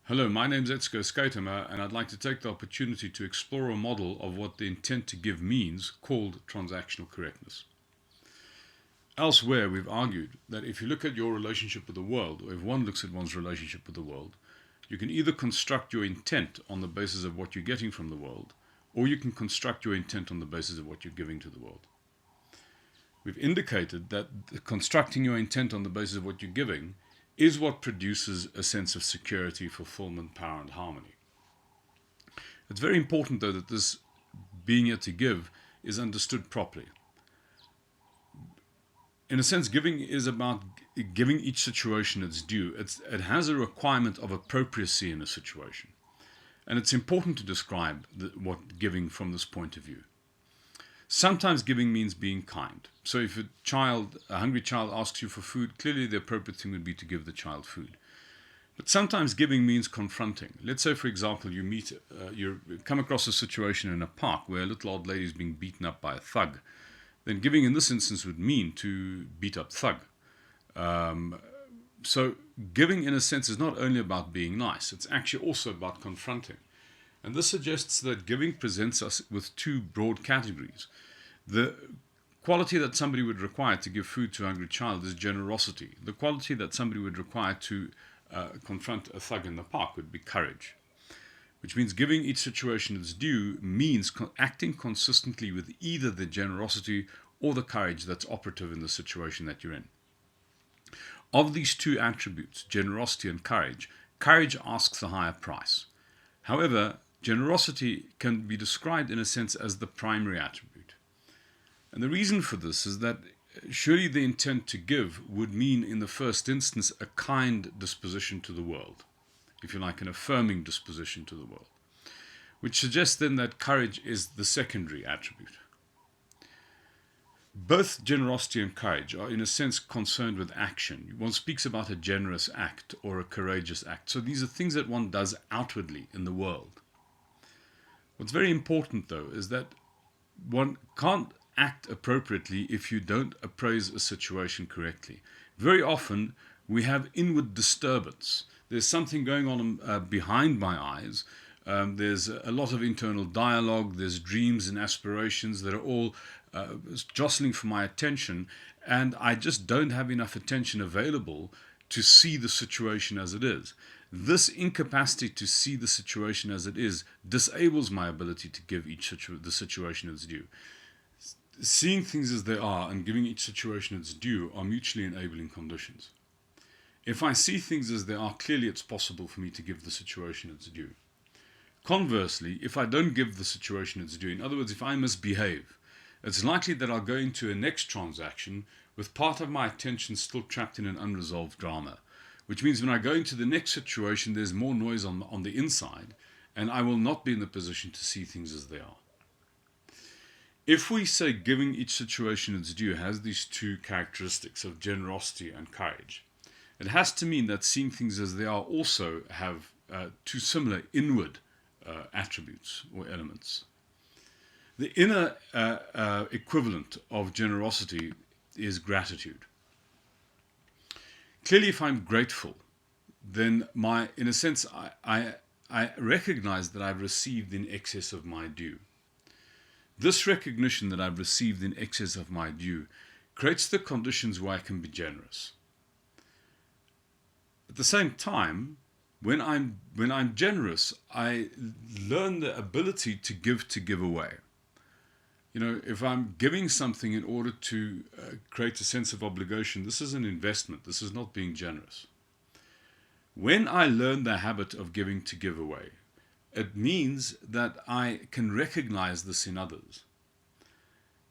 Hello, my name is Etsko Schuitema, and I'd like to take the opportunity to explore a model of what the intent to give means called transactional correctness. Elsewhere, we've argued that if you look at your relationship with the world, or if one looks at one's relationship with the world, you can either construct your intent on the basis of what you're getting from the world, or you can construct your intent on the basis of what you're giving to the world. We've indicated that constructing your intent on the basis of what you're giving is what produces a sense of security, fulfillment, power, and harmony. It's very important, though, that this being here to give is understood properly. In a sense, giving is about giving each situation its due. It has a requirement of appropriacy in a situation. And it's important to describe what giving from this point of view. Sometimes giving means being kind. So if a hungry child asks you for food, clearly the appropriate thing would be to give the child food. But sometimes giving means confronting. Let's say, for example, you come across a situation in a park where a little old lady is being beaten up by a thug. Then giving in this instance would mean to beat up thug. So giving, in a sense, is not only about being nice, it's actually also about confronting. And this suggests that giving presents us with two broad categories. The quality that somebody would require to give food to a hungry child is generosity. The quality that somebody would require to confront a thug in the park would be courage. Which means giving each situation its due means acting consistently with either the generosity or the courage that's operative in the situation that you're in. Of these two attributes, generosity and courage asks a higher price. However, generosity can be described in a sense as the primary attribute. And the reason for this is that surely the intent to give would mean in the first instance a kind disposition to the world, if you like, an affirming disposition to the world, which suggests then that courage is the secondary attribute. Both generosity and courage are in a sense concerned with action. One speaks about a generous act or a courageous act. So these are things that one does outwardly in the world. What's very important, though, is that one can't act appropriately if you don't appraise a situation correctly. Very often, we have inward disturbance. There's something going on behind my eyes. There's a lot of internal dialogue. There's dreams and aspirations that are all jostling for my attention, and I just don't have enough attention available to see the situation as it is. This incapacity to see the situation as it is disables my ability to give the situation its due. Seeing things as they are and giving each situation its due are mutually enabling conditions. If I see things as they are, clearly it's possible for me to give the situation its due. Conversely, if I don't give the situation its due, in other words, if I misbehave, it's likely that I'll go into a next transaction with part of my attention still trapped in an unresolved drama, which means when I go into the next situation, there's more noise on the inside, and I will not be in the position to see things as they are. If we say giving each situation its due has these two characteristics of generosity and courage, it has to mean that seeing things as they are also have two similar inward attributes or elements. The inner equivalent of generosity is gratitude. Clearly, if I'm grateful, then in a sense, I recognize that I've received in excess of my due. This recognition that I've received in excess of my due creates the conditions where I can be generous. At the same time, when I'm generous, I learn the ability to give away. You know, if I'm giving something in order to create a sense of obligation, this is an investment. This is not being generous. When I learn the habit of giving to give away, it means that I can recognize this in others.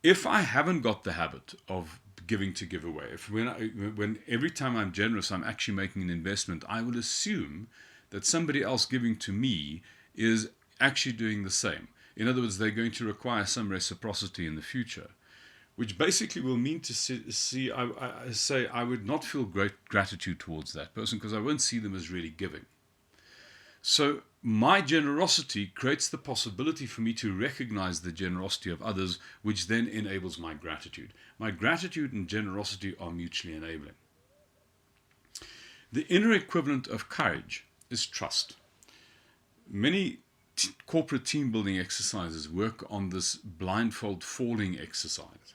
If I haven't got the habit of giving to give away, when every time I'm generous, I'm actually making an investment, I will assume that somebody else giving to me is actually doing the same. In other words, they're going to require some reciprocity in the future, which basically will mean to I would not feel great gratitude towards that person because I won't see them as really giving. So my generosity creates the possibility for me to recognize the generosity of others, which then enables my gratitude. My gratitude and generosity are mutually enabling. The inner equivalent of courage is trust. Many corporate team building exercises work on this blindfold falling exercise.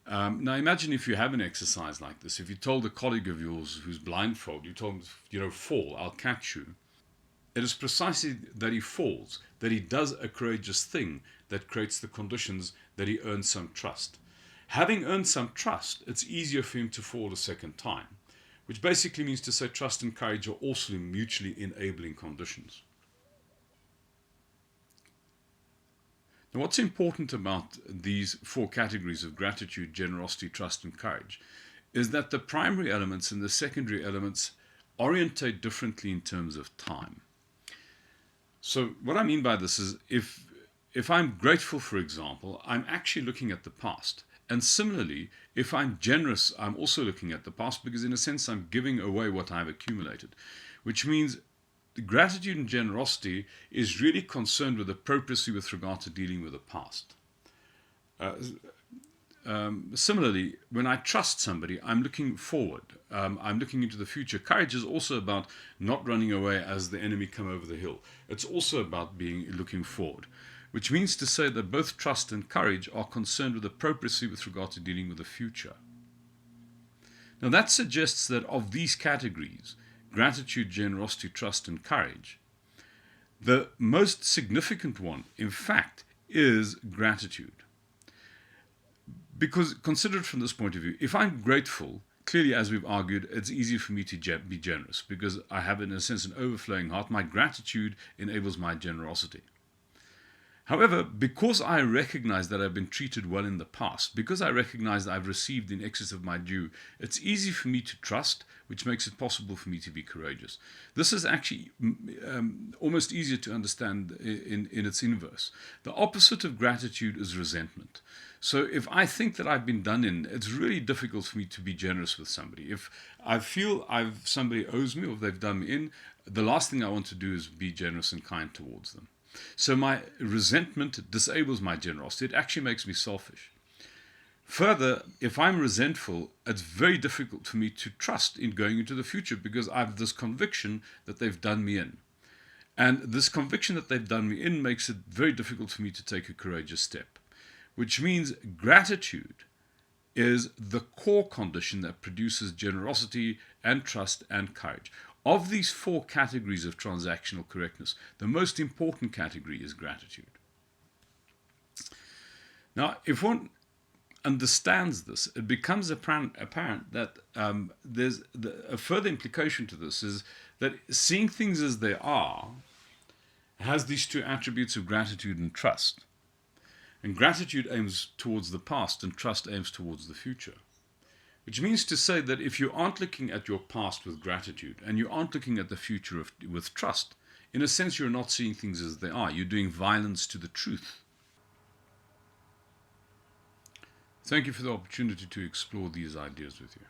Now imagine if you have an exercise like this. If you told a colleague of yours who's blindfold, you told him, fall, I'll catch you. It is precisely that he falls, that he does a courageous thing that creates the conditions that he earns some trust. Having earned some trust, it's easier for him to fall a second time, which basically means to say trust and courage are also mutually enabling conditions. Now, what's important about these four categories of gratitude, generosity, trust, and courage is that the primary elements and the secondary elements orientate differently in terms of time. So what I mean by this is if I'm grateful, for example, I'm actually looking at the past. And similarly, if I'm generous, I'm also looking at the past because in a sense I'm giving away what I've accumulated, which means gratitude and generosity is really concerned with appropriacy with regard to dealing with the past. Similarly, when I trust somebody, I'm looking forward. I'm looking into the future. Courage is also about not running away as the enemy come over the hill. It's also about looking forward, which means to say that both trust and courage are concerned with appropriacy with regard to dealing with the future. Now that suggests that of these categories, gratitude, generosity, trust, and courage, the most significant one, in fact, is gratitude. Because consider it from this point of view, if I'm grateful, clearly, as we've argued, it's easier for me to be generous because I have, in a sense, an overflowing heart. My gratitude enables my generosity. However, because I recognize that I've been treated well in the past, because I recognize that I've received in excess of my due, it's easy for me to trust, which makes it possible for me to be courageous. This is actually almost easier to understand in its inverse. The opposite of gratitude is resentment. So if I think that I've been done in, it's really difficult for me to be generous with somebody. If I feel somebody owes me or they've done me in, the last thing I want to do is be generous and kind towards them. So my resentment disables my generosity. It actually makes me selfish. Further, if I'm resentful, it's very difficult for me to trust in going into the future because I have this conviction that they've done me in. And this conviction that they've done me in makes it very difficult for me to take a courageous step, which means gratitude is the core condition that produces generosity and trust and courage. Of these four categories of transactional correctness, the most important category is gratitude. Now, if one understands this, it becomes apparent that there's a further implication to this is that seeing things as they are has these two attributes of gratitude and trust. And gratitude aims towards the past and trust aims towards the future. Which means to say that if you aren't looking at your past with gratitude and you aren't looking at the future with trust, in a sense you're not seeing things as they are. You're doing violence to the truth. Thank you for the opportunity to explore these ideas with you.